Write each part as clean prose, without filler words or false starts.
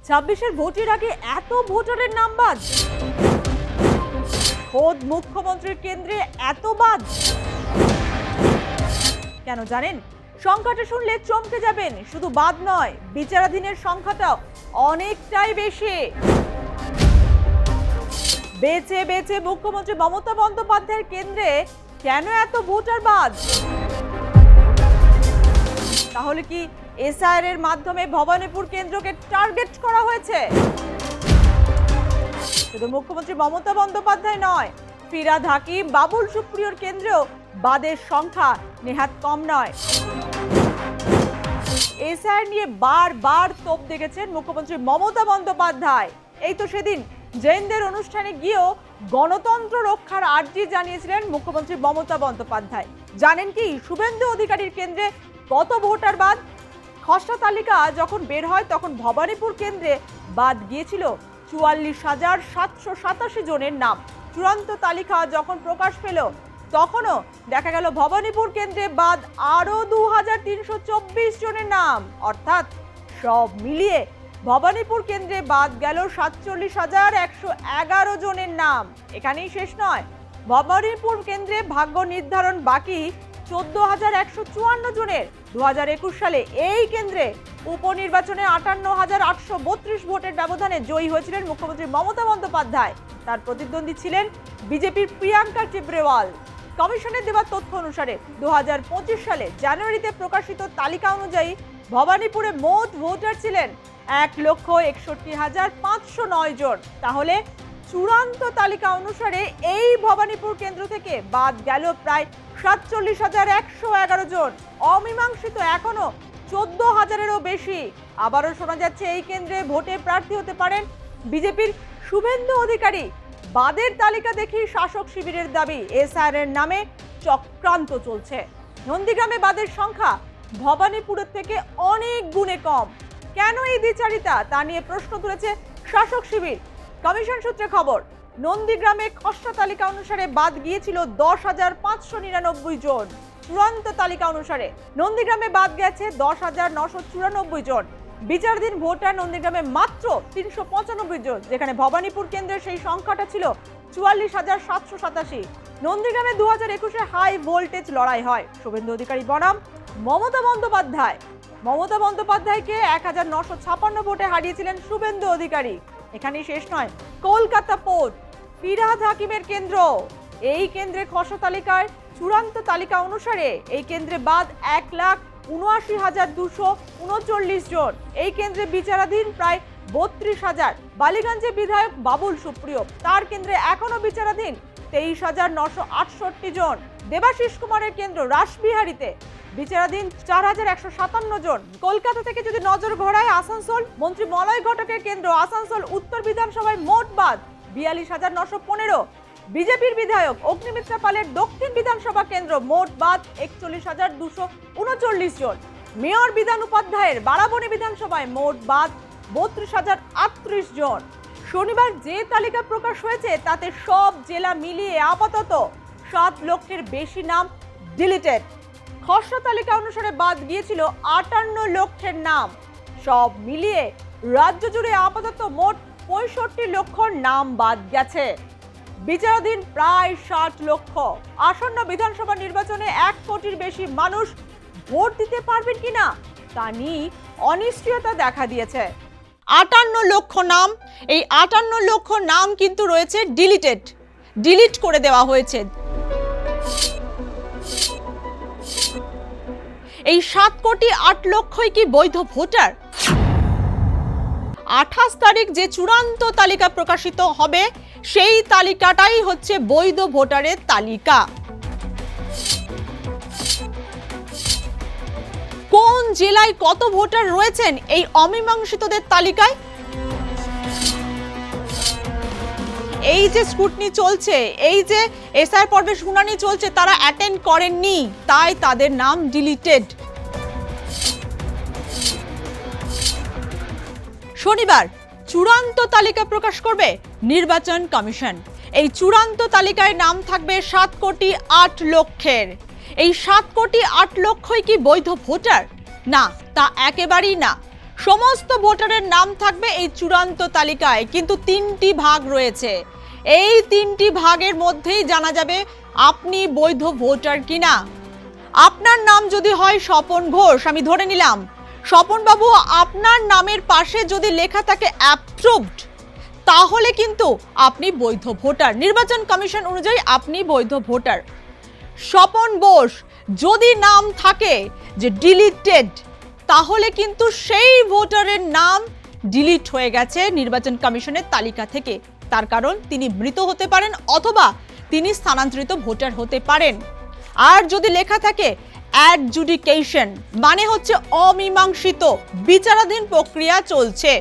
26-এর ভোটের আগে এত ভোটারের নাম বাদ, খোদ মুখ্যমন্ত্রীর কেন্দ্রে এত বাদ কেন জানেন? সংখ্যাটা শুনলে চমকে যাবেন। শুধু বাদ নয়, বিচারাধীনের সংখ্যাটাও অনেকটাই বেশি। বেছে বেছে মুখ্যমন্ত্রী মমতা বন্দ্যোপাধ্যায়ের কেন্দ্রে কেন এত ভোটার বাদ? তাহলে কি এসআইআর এর মাধ্যমে ভবানীপুর কেন্দ্রকে টার্গেট করা হয়েছে? শুধু মুখ্যমন্ত্রী মমতা বন্দ্যোপাধ্যায় নয়, ফিরহাদ হাকিম, বাবুল সুপ্রিয়র কেন্দ্রেও বাদের সংখ্যা নেহাত কম নয়। এসআইআর নিয়ে বারবার তোপ দেখেছেন মুখ্যমন্ত্রী মমতা বন্দ্যোপাধ্যায়। এই তো সেদিন জৈনদের অনুষ্ঠানে গিয়েও গণতন্ত্র রক্ষার আর্জি জানিয়েছিলেন মুখ্যমন্ত্রী মমতা বন্দ্যোপাধ্যায়। জানেন কি শুভেন্দু অধিকারীর কেন্দ্রে কত ভোটার বাদ? খসড়া তালিকা যখন বের হয় তখন ভবানীপুর কেন্দ্রে বাদ গিয়েছিল 44,787 জনের নাম। চূড়ান্ত তালিকা যখন প্রকাশ পেল তখনও দেখা গেল ভবানীপুর কেন্দ্রে বাদ আরো 2,324 জনের নাম। অর্থাৎ সব মিলিয়ে ভবানীপুর কেন্দ্রে বাদ গেল 47,111 জনের নাম। এখানেই শেষ নয়, ভবানীপুর কেন্দ্রে ভাগ্য নির্ধারণ বাকি 14,154 জনের। 2021 সালে এই কেন্দ্রে উপনির্বাচনে 58,832 ভোটের ব্যবধানে জয়ী হয়েছিলেন মুখ্যমন্ত্রী মমতা বন্দ্যোপাধ্যায়। তার প্রতিদ্বন্দ্বী ছিলেন বিজেপির প্রিয়াঙ্কা টিবরেওয়াল। কমিশনের দেওয়া তথ্য অনুসারে 2025 সালে জানুয়ারিতে প্রকাশিত তালিকা অনুযায়ী ভবানীপুরে মোট ভোটার ছিলেন 1,61,509 জন। তাহলে চূড়ান্ত তালিকা অনুসারে এই ভবানীপুর কেন্দ্র থেকে বাদ গেল প্রায় 47,111 জন। অমীমাংসিত এখনো 14,000-এরও বেশি। আবারও শোনা যাচ্ছে এই কেন্দ্রে ভোটে প্রার্থী হতে পারেন বিজেপির শুভেন্দু অধিকারী। বাদের তালিকা দেখি শাসক শিবিরের দাবি এসআইআর এর নামে চক্রান্ত চলছে। নন্দীগ্রামে বাদের সংখ্যা ভবানীপুরের থেকে অনেক গুণে কম। কেন এই দ্বিচারিতা তা নিয়ে প্রশ্ন তুলেছে শাসক শিবির। কমিশন সূত্রে খবর, নন্দীগ্রামে খসড়া তালিকা অনুসারে বাদ গিয়েছিল 10,599 জন। চূড়ান্ত তালিকা অনুসারে নন্দীগ্রামে বাদ গেছে 10,994 জন। বিচারাধীন ভোটার নন্দীগ্রামে মাত্র 395 জন, যেখানে ভবানীপুর কেন্দ্রের সেই সংখ্যাটা ছিল 44,787। নন্দীগ্রামে 2021-এ হাই ভোল্টেজ লড়াই হয়। শুভেন্দু অধিকারী বনাম মমতা বন্দ্যোপাধ্যায়। মমতা বন্দ্যোপাধ্যায়কে 1,956 ভোটে হারিয়েছিলেন শুভেন্দু অধিকারী। এখানেই শেষ নয়, কলকাতা পোর্ট ফিরহাদ হাকিমের কেন্দ্র। এই কেন্দ্রে খসড়া তালিকায় চূড়ান্ত তালিকা অনুসারে এই কেন্দ্রে বাদ 1,79,239 জন। এই কেন্দ্রে বিচারাধীন প্রায় 32,000। বালিগঞ্জে বিধায়ক বাবুল সুপ্রিয়, তার কেন্দ্রে এখনো বিচারাধীন 23,968 জন। দেবাশিস কুমারের কেন্দ্র রাসবিহারীতে বিচারাধীন 4,157 জন। কলকাতা থেকে যদি নজর ঘোরায় আসানসোল, মন্ত্রী মলয় ঘটকের কেন্দ্র আসানসোল উত্তর বিধানসভায় মোট বাদ 42,915। বিজেপির বিধায়ক অগ্নিমিত্রা পালের দক্ষিণ বিধানসভা কেন্দ্র মোট বাদ 41,239 জন। মেয়র বিধান উপাধ্যায়ের বারাবণী বিধানসভায় মোট বাদ 32,038 জন। শনিবার যে তালিকা প্রকাশ হয়েছে তাতে সব জেলা মিলিয়ে আপাতত 7 লক্ষের বেশি নাম ডিলিটেড। খসড়া তালিকা অনুসারে বাদ গিয়েছিল 58 লক্ষের নাম। সব মিলিয়ে রাজ্য জুড়ে আপাতত মোট 65 লক্ষ নাম বাদ গেছে। বিচারাধীন প্রায় 60 লক্ষ। আসন্ন বিধানসভা নির্বাচনে 1 কোটির বেশি মানুষ ভোট দিতে পারবেন কিনা তা নিয়ে অনিশ্চয়তা দেখা দিয়েছে। 58 লক্ষ নাম, এই 58 লক্ষ নাম কিন্তু রয়েছে ডিলিট করে দেওয়া হয়েছে। এই 7,8,00,000 কি বৈধ ভোটার? 28 তারিখ যে চূড়ান্ত তালিকা প্রকাশিত হবে সেই তালিকাটাই হচ্ছে বৈধ ভোটারের তালিকা। কোন জেলায় কত ভোটার রয়েছেন এই অমীমাংসিতদের তালিকায়? এই যে স্ক্রুটনি চলছে, এই যে এসআইআর পর্বে শুনানি চলছে, তারা অ্যাটেন্ড করেননি, তাই তাদের নাম ডিলিটেড। শনিবার চূড়ান্ত তালিকা প্রকাশ করবে নির্বাচন কমিশন। এই চূড়ান্ত তালিকায় নাম থাকবে 7,8,00,000-এর। এই 7,8,00,000 কি বৈধ ভোটার? না, তা একেবারেই না। সমস্ত ভোটারের নাম থাকবে এই চূড়ান্ত তালিকায়, কিন্তু 3টি ভাগ রয়েছে। এই 3টি ভাগের মধ্যেই জানা যাবে আপনি বৈধ ভোটার কিনা। আপনার নাম যদি হয় স্বপন ঘোষ, আমি ধরে নিলাম স্বপন বাবু আপনার নামের পাশে যদি লেখা থাকে অ্যাপ্রুভড, তাহলে কিন্তু আপনি বৈধ ভোটার। নির্বাচন কমিশন অনুযায়ী আপনি বৈধ ভোটার। স্বপন বোস যদি নাম থাকে যে ডিলিটেড, তাহলে কিন্তু সেই ভোটারের নাম ডিলিট হয়ে গেছে নির্বাচন কমিশনের তালিকা থেকে। তার কারণ তিনি মৃত হতে পারেন অথবা তিনি স্থানান্তরিত ভোটার হতে পারেন। আর যদি লেখা থাকে অ্যাডজুডিকেশন, মানে হচ্ছে অমীমাংসিত, বিচারাধীন প্রক্রিয়া চলছে,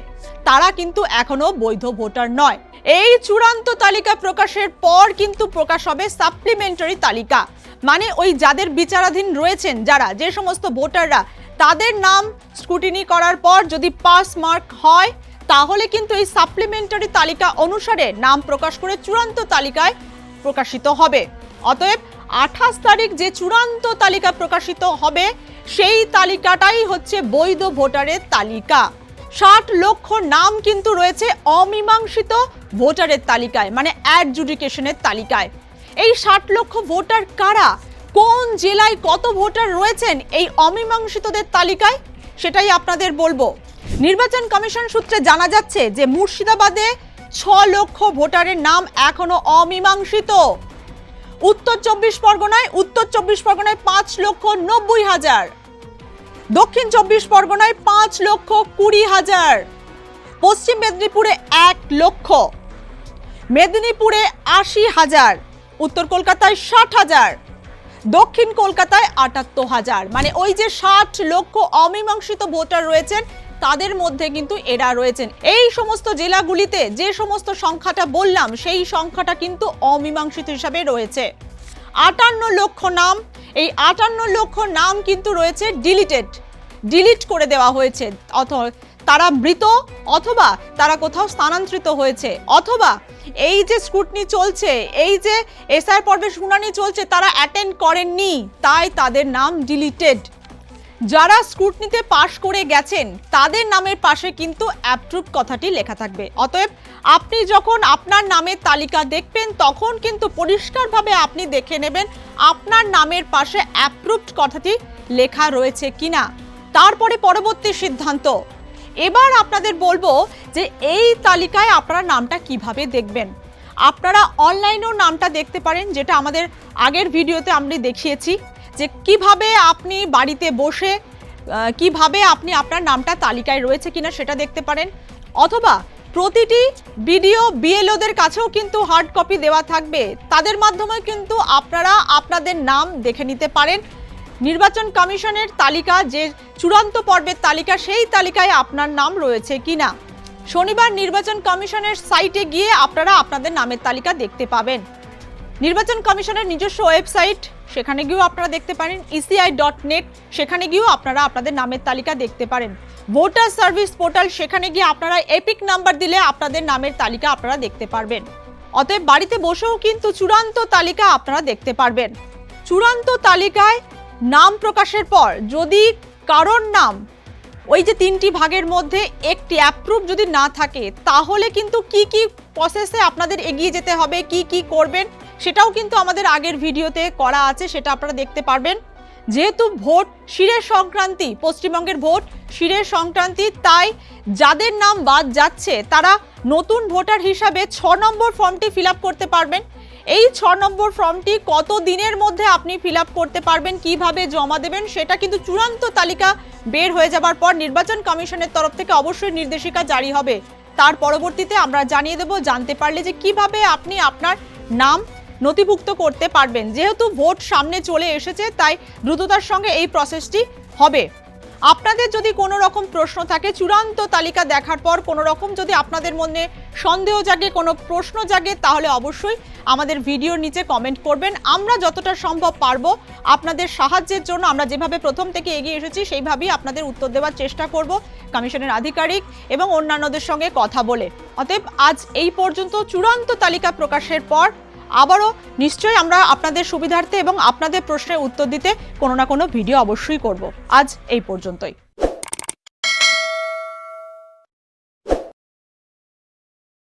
তারা কিন্তু এখনো বৈধ ভোটার নয়। এই চূড়ান্ত তালিকা প্রকাশের পর কিন্তু প্রকাশ হবে সাপ্লিমেন্টারি তালিকা, মানে ওই যাদের বিচারাধীন রয়েছেন, যে সমস্ত ভোটাররা, তাদের নাম স্ক্রুটিনি করার পর যদি পাস মার্ক হয়, তাহলে কিন্তু এই সাপ্লিমেন্টারি তালিকা অনুসারে নাম প্রকাশ করে চূড়ান্ত তালিকায় প্রকাশিত হবে। অতএব 28 তারিখ যে চূড়ান্ত তালিকা প্রকাশিত হবে, সেই তালিকাটাই হচ্ছে বৈধ ভোটারের তালিকা। 60 লক্ষ নাম কিন্তু রয়েছে অমীমাংসিত ভোটারের তালিকায়, মানে অ্যাডজুডিকেশনের তালিকায়। এই 60 লক্ষ ভোটার কারা, কোন জেলায় কত ভোটার রয়েছেন এই অমীমাংসিতদের তালিকায়, সেটাই আপনাদের বলবো। নির্বাচন কমিশন সূত্রে জানা যাচ্ছে যে মুর্শিদাবাদে 6 লক্ষ ভোটারের নাম এখনো অমীমাংসিত। উত্তর চব্বিশ পরগনায় 5,90,000, দক্ষিণ চব্বিশ পরগনায় 5,20,000, পশ্চিম মেদিনীপুরে 1 লক্ষ, মেদিনীপুরে 80,000, উত্তর কলকাতায় 60,000, দক্ষিণ কলকাতায় 78,000। মানে ওই যে 60 লক্ষ অমীমাংসিত ভোটার রয়েছেন, তাদের মধ্যে কিন্তু এরা রয়েছেন। এই সমস্ত জেলাগুলিতে যে সমস্ত সংখ্যাটা বললাম, সেই সংখ্যাটা কিন্তু অমীমাংসিত হিসাবে রয়েছে। 58 লক্ষ নাম, এই 58 লক্ষ নাম কিন্তু রয়েছে ডিলিট করে দেওয়া হয়েছে, অথবা তারা মৃত, অথবা তারা কোথাও স্থানান্তরিত হয়েছে, অথবা এই যে স্ক্রুটনি চলছে, এই যে এসআর পর্বের শুনানি চলছে, তারা অ্যাটেন্ড করেননি, তাই তাদের নাম ডিলিটেড। যারা স্ক্রুটনিতে পাশ করে গেছেন, তাদের নামের পাশে কিন্তু অ্যাপ্রুভ কথাটি লেখা থাকবে। অতএব আপনি যখন আপনার নামের তালিকা দেখবেন, তখন কিন্তু পরিষ্কারভাবে আপনি দেখে নেবেন আপনার নামের পাশে অ্যাপ্রুভড কথাটি লেখা রয়েছে কিনা। তারপরে পরবর্তী সিদ্ধান্ত। এবার আপনাদের বলবো যে এই তালিকায় আপনারা নামটা কিভাবে দেখবেন। আপনারা অনলাইনেও নামটা দেখতে পারেন, যেটা আমাদের আগের ভিডিওতে আমরা দেখিয়েছি যে কিভাবে আপনি বাড়িতে বসে কিভাবে আপনি আপনার নামটা তালিকায় রয়েছে কিনা সেটা দেখতে পারেন, অথবা প্রতিটি ভিডিও বিএলওদের কাছেও কিন্তু হার্ড কপি দেওয়া থাকবে, তাদের মাধ্যমে কিন্তু আপনারা আপনাদের নাম দেখে নিতে পারেন। নির্বাচন কমিশনের তালিকা, যে চূড়ান্ত পর্বের তালিকা, সেই তালিকায় আপনার নাম রয়েছে কিনা। শনিবার নির্বাচন কমিশনের সাইটে গিয়ে আপনারা আপনাদের নামের তালিকা দেখতে পাবেন। নির্বাচন কমিশনের নিজস্ব ওয়েবসাইট, সেখানে গিয়েও আপনারা দেখতে পারেন, eci.net, সেখানে গিয়েও আপনারা আপনাদের নামের তালিকা দেখতে পারেন। ভোটার সার্ভিস পোর্টাল, সেখানে গিয়ে আপনারা এপিক নাম্বার দিলে আপনাদের নামের তালিকা আপনারা দেখতে পারবেন। অতএব বাড়িতে বসেও কিন্তু চূড়ান্ত তালিকা আপনারা দেখতে পারবেন। চূড়ান্ত তালিকায় নাম প্রকাশের পর যদি কারোর নাম ওই যে 3টি ভাগের মধ্যে একটি অ্যাপ্রুভ যদি না থাকে, তাহলে কিন্তু কি কি প্রসেসে আপনাদের এগিয়ে যেতে হবে, কি কি করবেন, সেটাও কিন্তু আমাদের আগের ভিডিওতে করা আছে, সেটা আপনারা দেখতে পারবেন। যেহেতু ভোট শিরের সংক্রান্তি, পশ্চিমবঙ্গের ভোট শিরের সংক্রান্তি, তাই যাদের নাম বাদ যাচ্ছে তারা নতুন ভোটার হিসাবে 6 নম্বর ফর্মটি ফিল আপ করতে পারবেন। এই 6 নম্বর ফর্মটি কত দিনের মধ্যে আপনি ফিল আপ করতে পারবেন, কিভাবে জমা দেবেন, সেটা কিন্তু চূড়ান্ত তালিকা বের হয়ে যাবার পর নির্বাচন কমিশনের তরফ থেকে অবশ্যই নির্দেশিকা জারি হবে। তার পরবর্তীতে আমরা জানিয়ে দেব, জানতে পারলে যে কিভাবে আপনি আপনার নাম নথিভুক্ত করতে পারবেন। যেহেতু ভোট সামনে চলে এসেছে, তাই দ্রুততার সঙ্গে এই প্রসেসটি হবে। আপনাদের যদি কোনো রকম প্রশ্ন থাকে, চূড়ান্ত তালিকা দেখার পর কোনো রকম যদি আপনাদের মনে সন্দেহ জাগে, কোনো প্রশ্ন জাগে, তাহলে অবশ্যই আমাদের ভিডিওর নিচে কমেন্ট করবেন। আমরা যতটা সম্ভব পারবো আপনাদের সাহায্যের জন্য, আমরা যেভাবে প্রথম থেকে এগিয়ে এসেছি সেইভাবেই আপনাদের উত্তর দেওয়ার চেষ্টা করব, কমিশনের আধিকারিক এবং অন্যান্যদের সঙ্গে কথা বলে। অতএব আজ এই পর্যন্ত। চূড়ান্ত তালিকা প্রকাশের পর আবারও নিশ্চয়ই আমরা আপনাদের সুবিধার্থে এবং আপনাদের প্রশ্নের উত্তর দিতে কোনো না কোনো ভিডিও অবশ্যই করব। আজ এই পর্যন্তই।